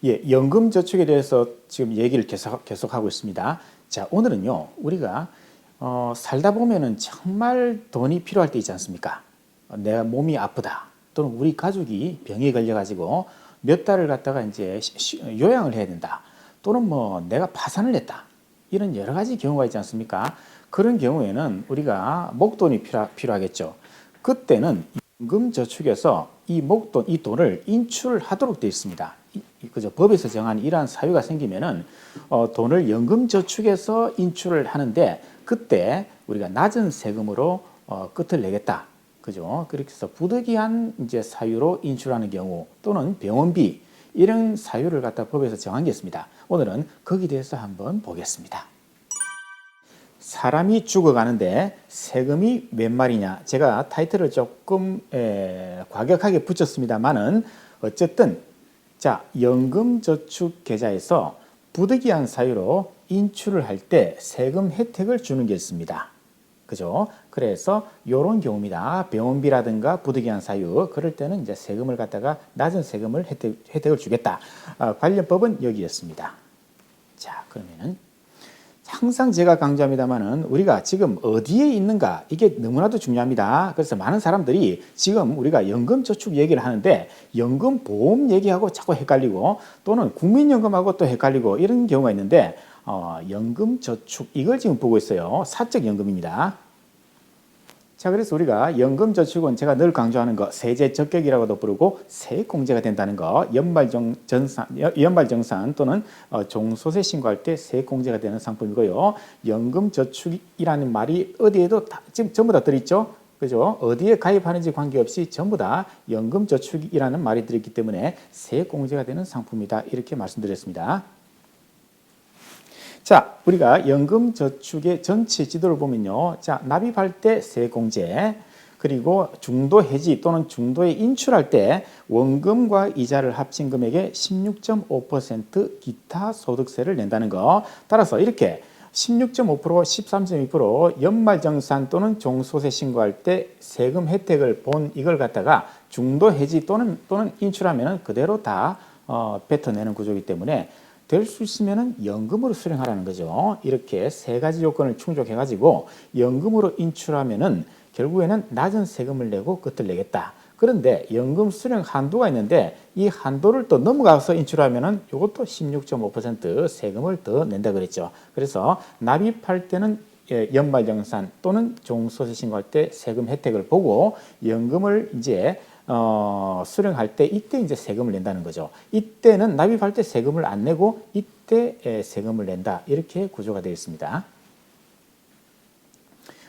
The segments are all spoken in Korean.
예, 연금 저축에 대해서 지금 얘기를 계속하고 있습니다. 자, 오늘은요, 우리가 살다 보면은 정말 돈이 필요할 때 있지 않습니까? 내가 몸이 아프다. 또는 우리 가족이 병에 걸려가지고 몇 달을 갖다가 이제 요양을 해야 된다. 또는 뭐 내가 파산을 했다. 이런 여러 가지 경우가 있지 않습니까? 그런 경우에는 우리가 목돈이 필요하겠죠. 그때는 연금저축에서 이 목돈, 이 돈을 인출하도록 되어 있습니다. 그죠? 법에서 정한 이러한 사유가 생기면은 돈을 연금저축에서 인출을 하는데 그때 우리가 낮은 세금으로 끝을 내겠다. 그죠? 그렇게 해서 부득이한 이제 사유로 인출하는 경우 또는 병원비 이런 사유를 갖다 법에서 정한 게 있습니다. 오늘은 거기에 대해서 한번 보겠습니다. 사람이 죽어가는데 세금이 웬 말이냐. 제가 타이틀을 조금 과격하게 붙였습니다만은 어쨌든 자, 연금저축계좌에서 부득이한 사유로 인출을 할 때 세금 혜택을 주는 게 있습니다. 그죠? 그래서 이런 경우입니다. 병원비라든가 부득이한 사유, 그럴 때는 이제 세금을 갖다가 낮은 세금을 혜택을 주겠다. 관련 법은 여기였습니다. 자, 그러면은 항상 제가 강조합니다만은 우리가 지금 어디에 있는가 이게 너무나도 중요합니다. 그래서 많은 사람들이 지금 우리가 연금저축 얘기를 하는데 연금보험 얘기하고 자꾸 헷갈리고 또는 국민연금하고 또 헷갈리고 이런 경우가 있는데 연금저축 이걸 지금 보고 있어요. 사적연금입니다. 자, 그래서 우리가 연금저축은 제가 늘 강조하는 거 세제적격이라고도 부르고 세액공제가 된다는 거 연발정산 또는 종소세 신고할 때 세액공제가 되는 상품이고요. 연금저축이라는 말이 어디에도 지금 전부 다 들어있죠. 그죠? 어디에 가입하는지 관계없이 전부 다 연금저축이라는 말이 들어있기 때문에 세액공제가 되는 상품이다. 이렇게 말씀드렸습니다. 자, 우리가 연금저축의 전체 지도를 보면요. 자, 납입할 때 세액공제, 그리고 중도 해지 또는 중도에 인출할 때 원금과 이자를 합친 금액의 16.5% 기타 소득세를 낸다는 거. 따라서 이렇게 16.5%, 13.2% 연말정산 또는 종소세 신고할 때 세금 혜택을 본 이걸 갖다가 중도 해지 또는 인출하면 그대로 다 뱉어내는 구조이기 때문에 될 수 있으면 연금으로 수령하라는 거죠. 이렇게 세 가지 요건을 충족해가지고 연금으로 인출하면은 결국에는 낮은 세금을 내고 끝을 내겠다. 그런데 연금 수령 한도가 있는데 이 한도를 또 넘어가서 인출하면은 이것도 16.5% 세금을 더 낸다 그랬죠. 그래서 납입할 때는 연말정산 또는 종소세 신고할 때 세금 혜택을 보고 연금을 이제 수령할 때 이때 이제 세금을 낸다는 거죠. 이때는 납입할 때 세금을 안 내고 이때 세금을 낸다. 이렇게 구조가 되어 있습니다.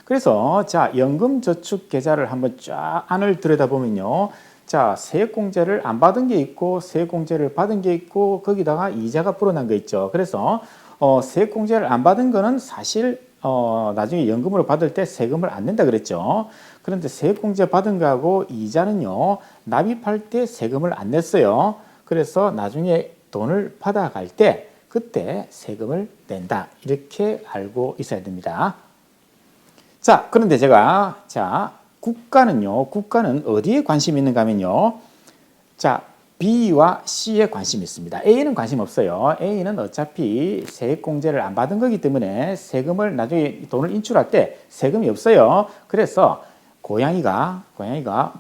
그래서 자, 연금저축 계좌를 한번 쫙 안을 들여다보면요. 자, 세액공제를 안 받은 게 있고 세액공제를 받은 게 있고 거기다가 이자가 불어난 거 있죠. 그래서 세액공제를 안 받은 거는 사실 나중에 연금으로 받을 때 세금을 안 낸다 그랬죠. 그런데 세액공제 받은 거하고 이자는요, 납입할 때 세금을 안 냈어요. 그래서 나중에 돈을 받아갈 때 그때 세금을 낸다. 이렇게 알고 있어야 됩니다. 자, 그런데 제가 국가는 어디에 관심이 있는가 하면요. 자, B와 C에 관심이 있습니다. A는 관심 없어요. A는 어차피 세액공제를 안 받은 거기 때문에 세금을 나중에 돈을 인출할 때 세금이 없어요. 그래서 고양이가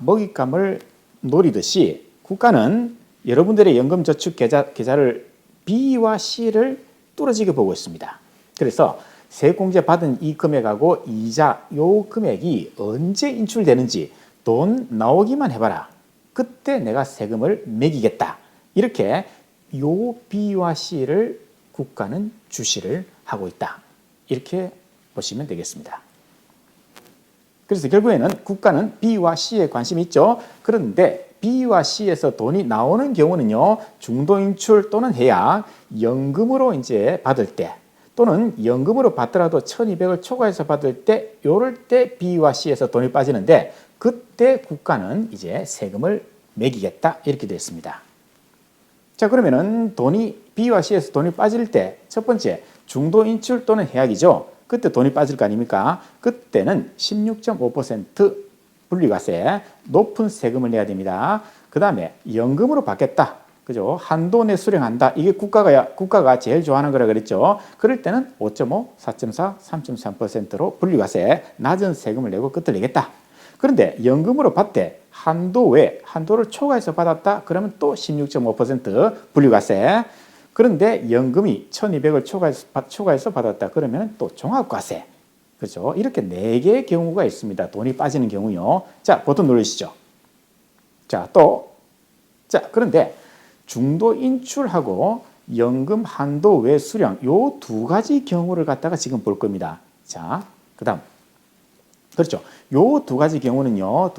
먹잇감을 노리듯이 국가는 여러분들의 연금저축 계좌를 B와 C를 뚫어지게 보고 있습니다. 그래서 세액공제 받은 이 금액하고 이자 요 금액이 언제 인출되는지 돈 나오기만 해봐라. 그때 내가 세금을 매기겠다. 이렇게 요 B와 C를 국가는 주시를 하고 있다. 이렇게 보시면 되겠습니다. 그래서 결국에는 국가는 B와 C에 관심이 있죠. 그런데 B와 C에서 돈이 나오는 경우는요. 중도인출 또는 해약, 연금으로 이제 받을 때 또는 연금으로 받더라도 1200을 초과해서 받을 때 요럴 때 B와 C에서 돈이 빠지는데 그때 국가는 이제 세금을 매기겠다 이렇게 되어 있습니다. 자, 그러면은 B와 C에서 돈이 빠질 때 첫 번째 중도 인출 또는 해약이죠. 그때 돈이 빠질 거 아닙니까? 그때는 16.5% 분리과세 높은 세금을 내야 됩니다. 그 다음에 연금으로 받겠다. 그죠? 한도 내 수령한다. 이게 국가가 제일 좋아하는 거라 그랬죠. 그럴 때는 5.5, 4.4, 3.3%로 분리과세 낮은 세금을 내고 끝을 내겠다. 그런데 연금으로 받되 한도를 초과해서 받았다. 그러면 또 16.5% 분리과세. 그런데 연금이 1,200을 초과해서 받았다. 그러면 또 종합과세. 그렇죠? 이렇게 4개의 경우가 있습니다. 돈이 빠지는 경우요. 자, 버튼 누르시죠. 자, 그런데 중도 인출하고 연금 한도 외 수령 요 2가지 경우를 갖다가 지금 볼 겁니다. 자, 그다음. 그렇죠. 요 2가지 경우는요.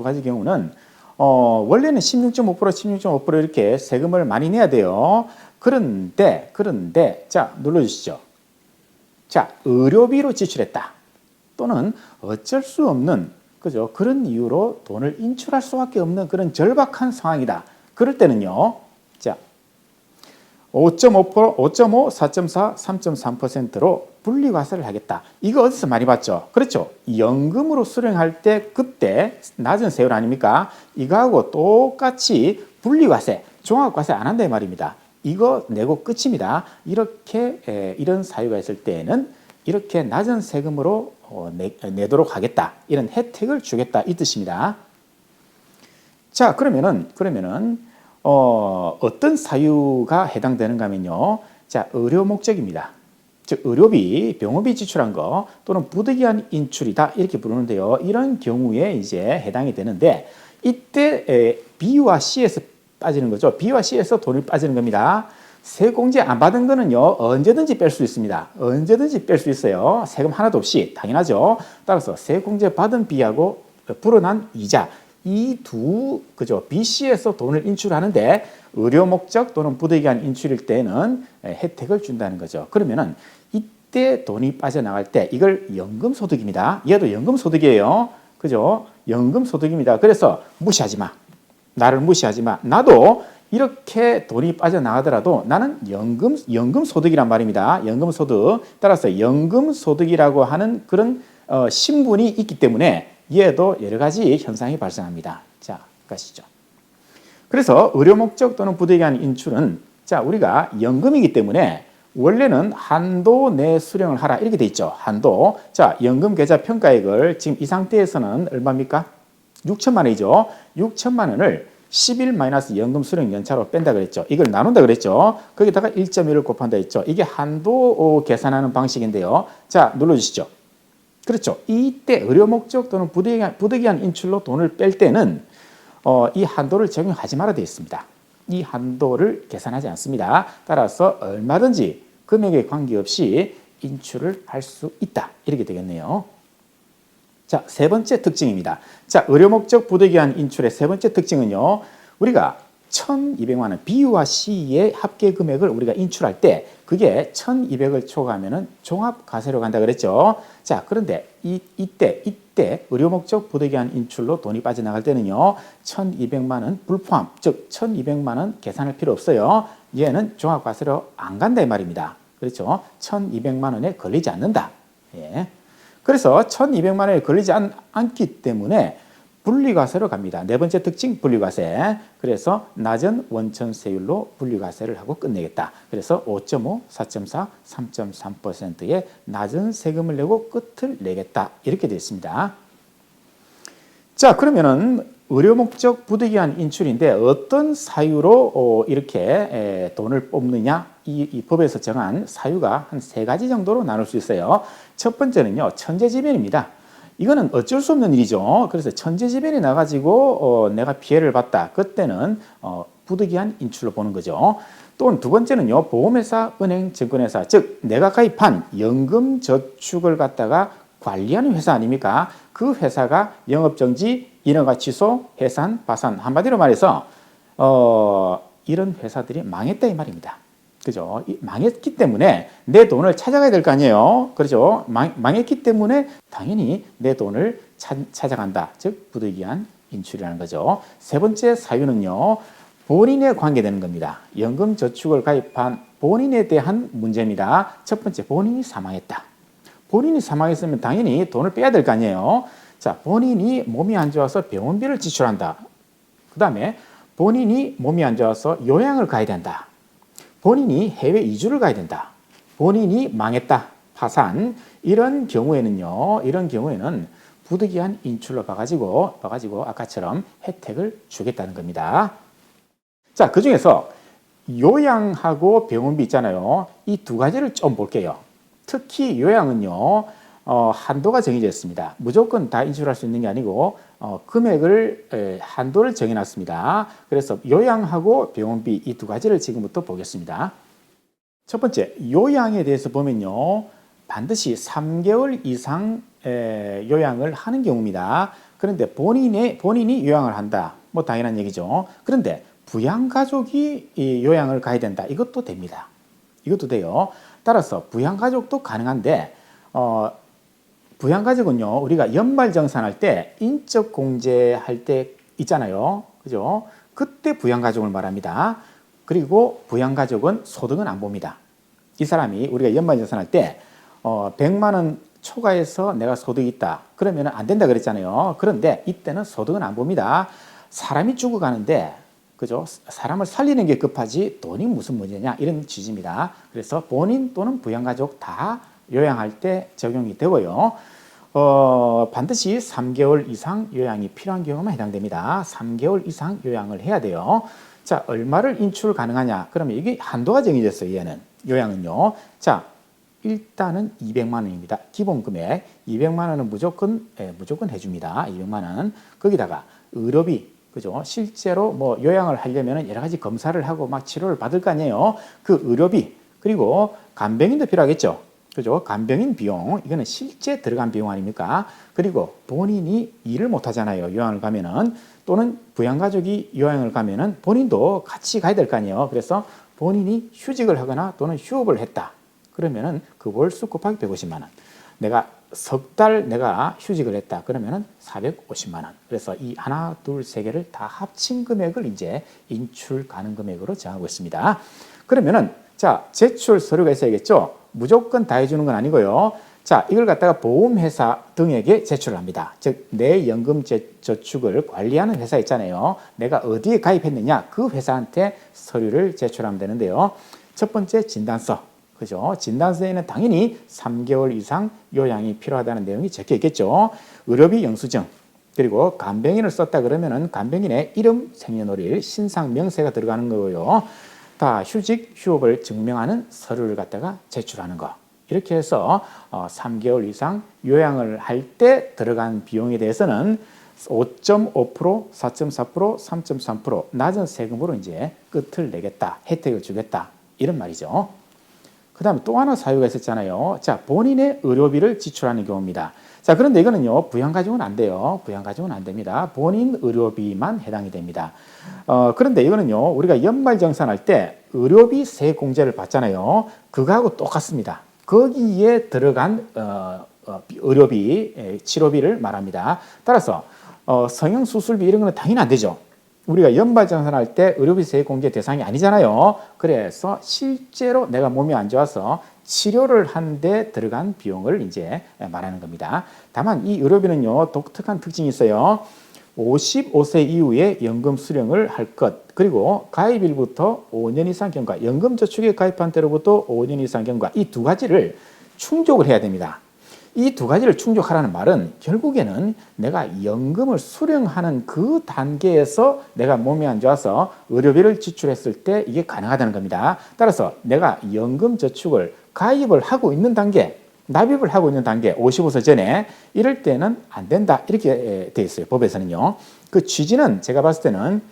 원래는 16.5% 이렇게 세금을 많이 내야 돼요. 그런데 자, 눌러 주시죠. 자, 의료비로 지출했다. 또는 어쩔 수 없는 그죠? 그런 이유로 돈을 인출할 수밖에 없는 그런 절박한 상황이다. 그럴 때는요. 자, 5.5%, 5.5, 4.4, 3.3%로 분리과세를 하겠다. 이거 어디서 많이 봤죠? 그렇죠. 연금으로 수령할 때 그때 낮은 세율 아닙니까? 이거하고 똑같이 분리과세, 종합과세 안 한다 이 말입니다. 이거 내고 끝입니다. 이렇게 이런 사유가 있을 때에는 이렇게 낮은 세금으로 내도록 하겠다. 이런 혜택을 주겠다 이 뜻입니다. 자, 그러면은 어떤 사유가 해당되는가 하면요. 자, 의료 목적입니다. 즉 의료비, 병원비 지출한 거 또는 부득이한 인출이다 이렇게 부르는데요. 이런 경우에 이제 해당이 되는데 이때 B와 C에서 빠지는 거죠. B와 C에서 돈이 빠지는 겁니다. 세공제 안 받은 거는요. 언제든지 뺄 수 있습니다. 언제든지 뺄 수 있어요. 세금 하나도 없이 당연하죠. 따라서 세공제 받은 B하고 불어난 이자 이 그죠? BC에서 돈을 인출하는데 의료 목적 또는 부득이한 인출일 때는 혜택을 준다는 거죠. 그러면은 이때 돈이 빠져나갈 때 이걸 연금소득입니다. 얘도 연금소득이에요. 그죠? 연금소득입니다. 그래서 무시하지 마. 나를 무시하지 마. 나도 이렇게 돈이 빠져나가더라도 나는 연금소득이란 말입니다. 연금소득. 따라서 연금소득이라고 하는 그런 신분이 있기 때문에 얘도 여러 가지 현상이 발생합니다. 자, 가시죠. 그래서 의료 목적 또는 부득이한 인출은 자, 우리가 연금이기 때문에 원래는 한도 내 수령을 하라 이렇게 돼 있죠. 한도. 자, 연금 계좌 평가액을 지금 이 상태에서는 얼마입니까? 6천만 원이죠. 6천만 원을 10일 마이너스 연금 수령 연차로 뺀다 그랬죠. 이걸 나눈다 그랬죠. 거기다가 1.1을 곱한다 했죠. 이게 한도 계산하는 방식인데요. 자, 눌러주시죠. 그렇죠. 이때 의료 목적 또는 부득이한 인출로 돈을 뺄 때는 이 한도를 적용하지 말아야 되어 있습니다. 이 한도를 계산하지 않습니다. 따라서 얼마든지 금액에 관계없이 인출을 할 수 있다. 이렇게 되겠네요. 자, 세 번째 특징입니다. 자, 의료 목적 부득이한 인출의 세 번째 특징은요. 우리가 1,200만 원 B와 C의 합계 금액을 우리가 인출할 때 그게 1,200을 초과하면은 종합과세로 간다 그랬죠. 자, 그런데 이때 의료 목적 부득이한 인출로 돈이 빠져나갈 때는요. 1,200만 원 불포함, 즉 1,200만 원 계산할 필요 없어요. 얘는 종합과세로 안 간다 이 말입니다. 그렇죠? 1,200만 원에 걸리지 않는다. 예. 그래서 1,200만 원에 걸리지 않기 때문에 분리과세로 갑니다. 네 번째 특징 분리과세. 그래서 낮은 원천세율로 분리과세를 하고 끝내겠다. 그래서 5.5, 4.4, 3.3%의 낮은 세금을 내고 끝을 내겠다. 이렇게 되어 있습니다. 자, 그러면은 의료 목적 부득이한 인출인데 어떤 사유로 이렇게 돈을 뽑느냐? 이 법에서 정한 사유가 한 3가지 정도로 나눌 수 있어요. 첫 번째는요. 천재지변입니다. 이거는 어쩔 수 없는 일이죠. 그래서 천재지변이 나가지고 내가 피해를 봤다. 그때는 부득이한 인출로 보는 거죠. 또 두 번째는요. 보험회사, 은행, 증권회사, 즉 내가 가입한 연금저축을 갖다가 관리하는 회사 아닙니까? 그 회사가 영업정지, 인허가 취소, 해산, 파산 한마디로 말해서 이런 회사들이 망했다 이 말입니다. 그죠? 망했기 때문에 내 돈을 찾아가야 될 거 아니에요. 그렇죠? 망했기 때문에 당연히 내 돈을 찾아간다. 즉 부득이한 인출이라는 거죠. 세 번째 사유는요. 본인에 관계되는 겁니다. 연금저축을 가입한 본인에 대한 문제입니다. 첫 번째, 본인이 사망했다. 본인이 사망했으면 당연히 돈을 빼야 될 거 아니에요. 자, 본인이 몸이 안 좋아서 병원비를 지출한다. 그 다음에 본인이 몸이 안 좋아서 요양을 가야 된다. 본인이 해외 이주를 가야 된다. 본인이 망했다. 파산. 이런 경우에는 부득이한 인출로 봐가지고 아까처럼 혜택을 주겠다는 겁니다. 자, 그 중에서 요양하고 병원비 있잖아요. 이 두 가지를 좀 볼게요. 특히 요양은요, 한도가 정해져 있습니다. 무조건 다 인출할 수 있는 게 아니고 금액을 한도를 정해놨습니다. 그래서 요양하고 병원비 이 두 가지를 지금부터 보겠습니다. 첫 번째, 요양에 대해서 보면요, 반드시 3개월 이상 요양을 하는 경우입니다. 그런데 본인이 요양을 한다. 뭐 당연한 얘기죠. 그런데 부양가족이 요양을 가야 된다. 이것도 됩니다. 이것도 돼요. 따라서 부양가족도 가능한데 부양가족은요, 우리가 연말정산할 때 인적공제할 때 있잖아요. 그죠? 그때 부양가족을 말합니다. 그리고 부양가족은 소득은 안 봅니다. 이 사람이 우리가 연말정산할 때 100만 원 초과해서 내가 소득이 있다. 그러면 안 된다 그랬잖아요. 그런데 이때는 소득은 안 봅니다. 사람이 죽어가는데, 그죠? 사람을 살리는 게 급하지 돈이 무슨 문제냐, 이런 취지입니다. 그래서 본인 또는 부양가족 다 요양할 때 적용이 되고요. 반드시 3개월 이상 요양이 필요한 경우만 해당됩니다. 3개월 이상 요양을 해야 돼요. 자, 얼마를 인출 가능하냐? 그러면 이게 한도가 정해졌어요. 얘는 요양은요. 자, 일단은 200만 원입니다. 기본 금액 200만 원은 무조건 해줍니다. 200만 원. 거기다가 의료비, 그죠? 실제로 뭐 요양을 하려면 여러 가지 검사를 하고 막 치료를 받을 거 아니에요. 그 의료비, 그리고 간병인도 필요하겠죠. 그죠? 간병인 비용, 이거는 실제 들어간 비용 아닙니까? 그리고 본인이 일을 못 하잖아요. 요양을 가면은. 또는 부양가족이 요양을 가면은 본인도 같이 가야 될 거 아니에요. 그래서 본인이 휴직을 하거나 또는 휴업을 했다. 그러면은 그 월수 곱하기 150만 원. 내가 석 달 내가 휴직을 했다. 그러면은 450만 원. 그래서 이 하나, 둘, 세 개를 다 합친 금액을 이제 인출 가능 금액으로 정하고 있습니다. 그러면은 자, 제출 서류가 있어야겠죠. 무조건 다 해주는 건 아니고요. 자, 이걸 갖다가 보험회사 등에게 제출을 합니다. 즉, 내 연금저축을 관리하는 회사 있잖아요. 내가 어디에 가입했느냐, 그 회사한테 서류를 제출하면 되는데요. 첫 번째, 진단서. 그죠? 진단서에는 당연히 3개월 이상 요양이 필요하다는 내용이 적혀 있겠죠. 의료비 영수증. 그리고 간병인을 썼다 그러면은 간병인의 이름, 생년월일, 신상 명세가 들어가는 거고요. 다 휴직, 휴업을 증명하는 서류를 갖다가 제출하는 거. 이렇게 해서 3개월 이상 요양을 할 때 들어간 비용에 대해서는 5.5%, 4.4%, 3.3% 낮은 세금으로 이제 끝을 내겠다, 혜택을 주겠다, 이런 말이죠. 그 다음에 또 하나 사유가 있었잖아요. 자, 본인의 의료비를 지출하는 경우입니다. 자, 그런데 이거는요, 부양가족은 안 돼요. 부양가족은 안 됩니다. 본인 의료비만 해당이 됩니다. 그런데 이거는요, 우리가 연말정산할 때 의료비 세공제를 받잖아요. 그거하고 똑같습니다. 거기에 들어간 의료비, 치료비를 말합니다. 따라서 성형수술비 이런 거는 당연히 안 되죠. 우리가 연말정산할 때 의료비 세공제 대상이 아니잖아요. 그래서 실제로 내가 몸이 안 좋아서 치료를 하는데 들어간 비용을 이제 말하는 겁니다. 다만 이 의료비는요, 독특한 특징이 있어요. 55세 이후에 연금 수령을 할 것, 그리고 가입일부터 5년 이상 경과, 연금저축에 가입한 때로부터 5년 이상 경과, 이 두 가지를 충족을 해야 됩니다. 이 두 가지를 충족하라는 말은 결국에는 내가 연금을 수령하는 그 단계에서 내가 몸이 안 좋아서 의료비를 지출했을 때 이게 가능하다는 겁니다. 따라서 내가 연금저축을 가입을 하고 있는 단계, 납입을 하고 있는 단계, 55세 전에 이럴 때는 안 된다, 이렇게 돼 있어요. 법에서는요. 그 취지는 제가 봤을 때는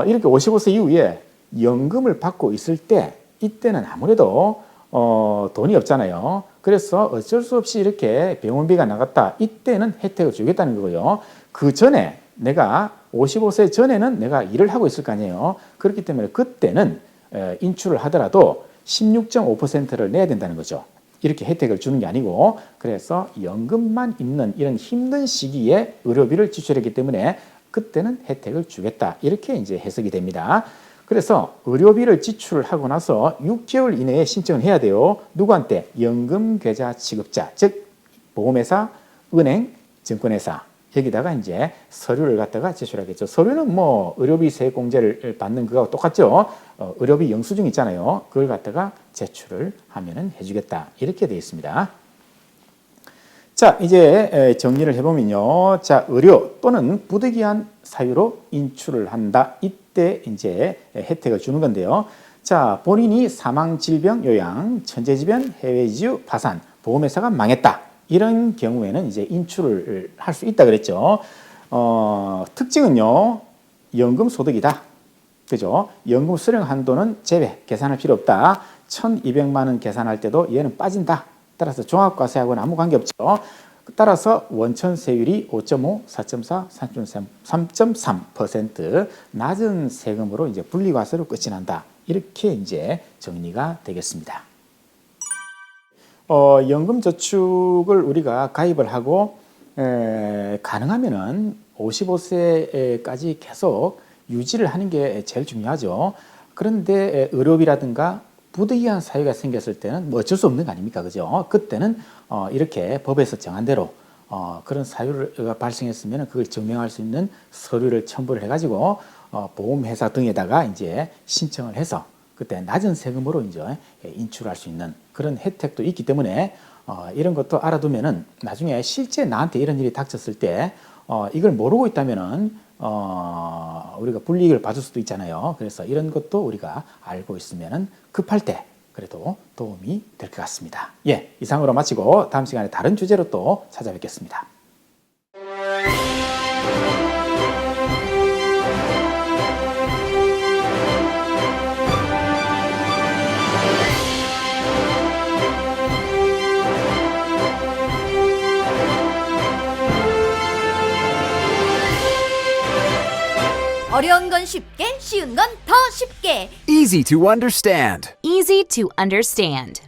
이렇게 55세 이후에 연금을 받고 있을 때 이때는 아무래도 돈이 없잖아요. 그래서 어쩔 수 없이 이렇게 병원비가 나갔다. 이때는 혜택을 주겠다는 거고요. 그 전에 내가 55세 전에는 내가 일을 하고 있을 거 아니에요. 그렇기 때문에 그때는 인출을 하더라도 16.5%를 내야 된다는 거죠. 이렇게 혜택을 주는 게 아니고, 그래서 연금만 있는 이런 힘든 시기에 의료비를 지출했기 때문에 그때는 혜택을 주겠다. 이렇게 이제 해석이 됩니다. 그래서 의료비를 지출하고 나서 6개월 이내에 신청을 해야 돼요. 누구한테? 연금계좌 취급자, 즉 보험회사, 은행, 증권회사, 여기다가 이제 서류를 갖다가 제출하겠죠. 서류는 뭐 의료비 세액공제를 받는 그거하고 똑같죠. 의료비 영수증 있잖아요. 그걸 갖다가 제출을 하면은 해주겠다. 이렇게 되어 있습니다. 자, 이제 정리를 해보면요. 자, 의료 또는 부득이한 사유로 인출을 한다. 이때 이제 혜택을 주는 건데요. 자, 본인이 사망, 질병, 요양, 천재지변, 해외 이주, 파산, 보험회사가 망했다. 이런 경우에는 이제 인출을 할 수 있다 그랬죠. 특징은요, 연금 소득이다. 그죠? 연금 수령 한도는 제외, 계산할 필요 없다. 1,200만 원 계산할 때도 얘는 빠진다. 따라서 종합과세하고는 아무 관계없죠. 따라서 원천세율이 5.5, 4.4, 3.3% 낮은 세금으로 이제 분리과세로 끝이 난다. 이렇게 이제 정리가 되겠습니다. 연금저축을 우리가 가입을 하고 가능하면은 55세까지 계속 유지를 하는 게 제일 중요하죠. 그런데 의료비라든가 부득이한 사유가 생겼을 때는 뭐 어쩔 수 없는 거 아닙니까? 그죠? 그때는 이렇게 법에서 정한 대로 그런 사유가 발생했으면 그걸 증명할 수 있는 서류를 첨부를 해가지고 보험회사 등에다가 이제 신청을 해서 그때 낮은 세금으로 이제 인출할 수 있는 그런 혜택도 있기 때문에 이런 것도 알아두면은 나중에 실제 나한테 이런 일이 닥쳤을 때 이걸 모르고 있다면은 우리가 불이익을 받을 수도 있잖아요. 그래서 이런 것도 우리가 알고 있으면은 급할 때 그래도 도움이 될 것 같습니다. 예, 이상으로 마치고 다음 시간에 다른 주제로 또 찾아뵙겠습니다. 어려운 건 쉽게, 쉬운 건 더 쉽게. Easy to understand. Easy to understand.